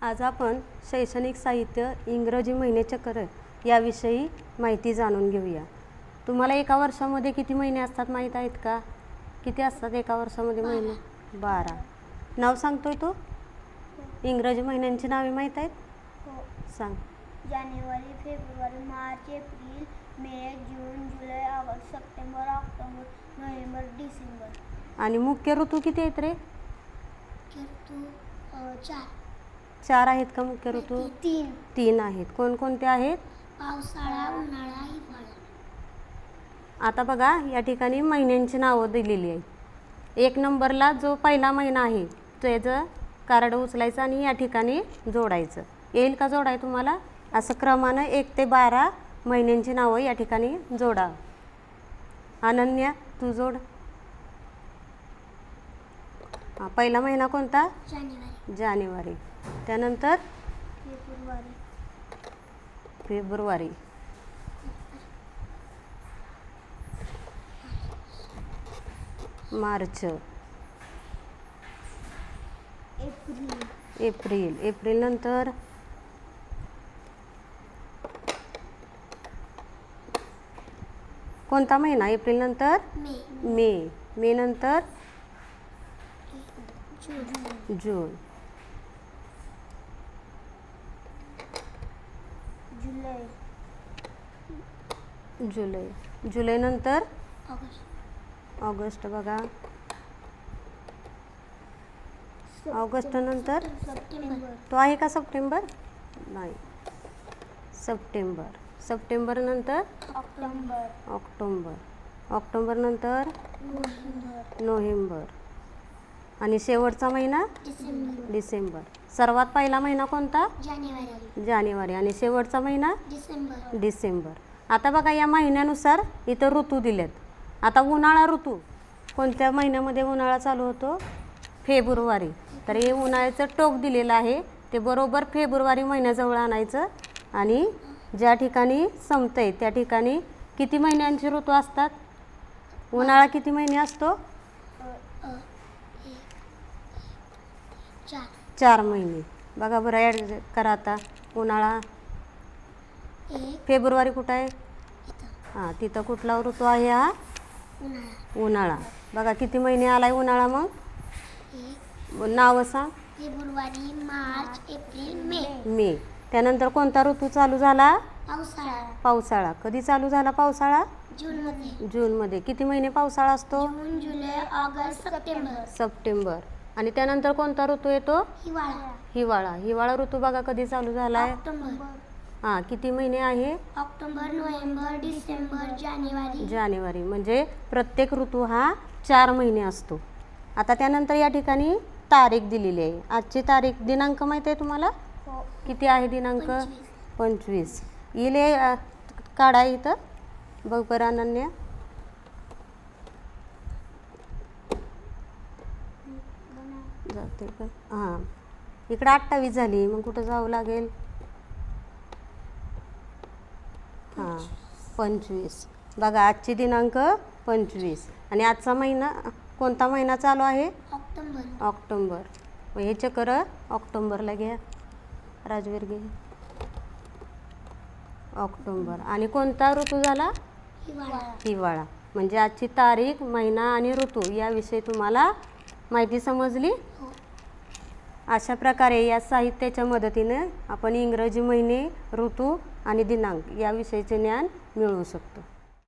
आज आपण शैक्षणिक साहित्य इंग्रजी महिनेचक्र याविषयी माहिती जाणून घेऊया। तुम्हाला एका वर्षामध्ये किती महिने असतात माहीत आहेत का? किती असतात एका वर्षामध्ये महिने? 12। नाव सांगतोय तो? इंग्रजी महिन्यांची नावे माहीत आहेत? हो। सांग। जानेवारी, फेब्रुवारी, मार्च, एप्रिल, मे, जून, जुलै, ऑगस्ट, सप्टेंबर, ऑक्टोबर, नोव्हेंबर, डिसेंबर। आणि मुख्य ऋतू किती आहेत रे? ऋतू 4 आहेत का मुख्य ऋतू? 3 आहेत। कोणकोणते आहेत? पावसाळा, उन्हाळा, हिवाळा। आता बघा या ठिकाणी महिन्यांची नावं दिलेली आहेत। 1 नंबरला जो पहिला महिना आहे त्याचं कार्ड उचलायचं आणि या ठिकाणी जोडायचं। येईल का जोडाय तुम्हाला? असं क्रमानं 1 ते 12 महिन्यांची नावं या ठिकाणी जोडा। अनन्या तू जोड। पहिला महिना कोणता? जानेवारी। त्यानंतर फेब्रुवारी, मार्च, एप्रिल नंतर कोणता महिना? एप्रिल नंतर मे नंतर जून, जुलै नंतर ऑगस्ट। बघा ऑगस्ट नंतर तो आहे का सप्टेंबर? नाही। सप्टेंबर नंतर ऑक्टोबर नंतर नोव्हेंबर आणि शेवटचा महिना डिसेंबर। सर्वात पहिला महिना कोणता? जानेवारी आणि शेवटचा महिना डिसेंबर। आता बघा या महिन्यानुसार इथं ऋतू दिलेत। आता उन्हाळा ऋतू कोणत्या महिन्यामध्ये उन्हाळा चालू होतो? फेब्रुवारी। तर हे उन्हाळ्याचं टोक दिलेलं आहे ते बरोबर फेब्रुवारी महिन्याजवळ आणायचं आणि ज्या ठिकाणी संपतंय त्या ठिकाणी किती महिन्यांचे ऋतू असतात? उन्हाळा किती महिने असतो? 4 महिने। बघा बरं ॲड करा आता। उन्हाळा फेब्रुवारी कुठं आहे? हां तिथं कुठला ऋतू आहे हा? उन्हाळा। बघा किती महिने आलाय उन्हाळा मग? नावं सांग। फेब्रुवारी, मार्च, एप्रिल, मे। त्यानंतर कोणता ऋतू चालू झाला? पावसाळा। कधी चालू झाला पावसाळा? जूनमध्ये। किती महिने पावसाळा असतो? जून, जुलै, ऑगस्ट, सप्टेंबर। आणि त्यानंतर कोणता ऋतू येतो? हिवाळा ऋतू बघा कधी चालू झालाय? हां किती महिने आहे? ऑक्टोबर, नोव्हेंबर, डिसेंबर, जानेवारी। म्हणजे प्रत्येक ऋतू हा 4 महिने असतो। आता त्यानंतर या ठिकाणी तारीख दिलेली आहे। आजची तारीख दिनांक माहीत आहे तुम्हाला? किती आहे दिनांक? 25। येईल काढा इथं बघ बरं अनन्या। जाते का? हां इकडं 28 झाली मग कुठं जावं लागेल? हां 25। बघा आजची दिनांक 25 आणि आजचा महिना कोणता महिना चालू आहे? ऑक्टोबर। मग हे चक्र ऑक्टोबरला घ्या राजवीर घे। ऑक्टोबर। आणि कोणता ऋतू झाला? हिवाळा। म्हणजे आजची तारीख, महिना आणि ऋतू याविषयी तुम्हाला माहिती समजली? अशा प्रकारे या साहित्याच्या मदतीने आपण इंग्रजी महिने, ऋतू आणि दिनांक याविषयीचे ज्ञान मिळवू शकतो।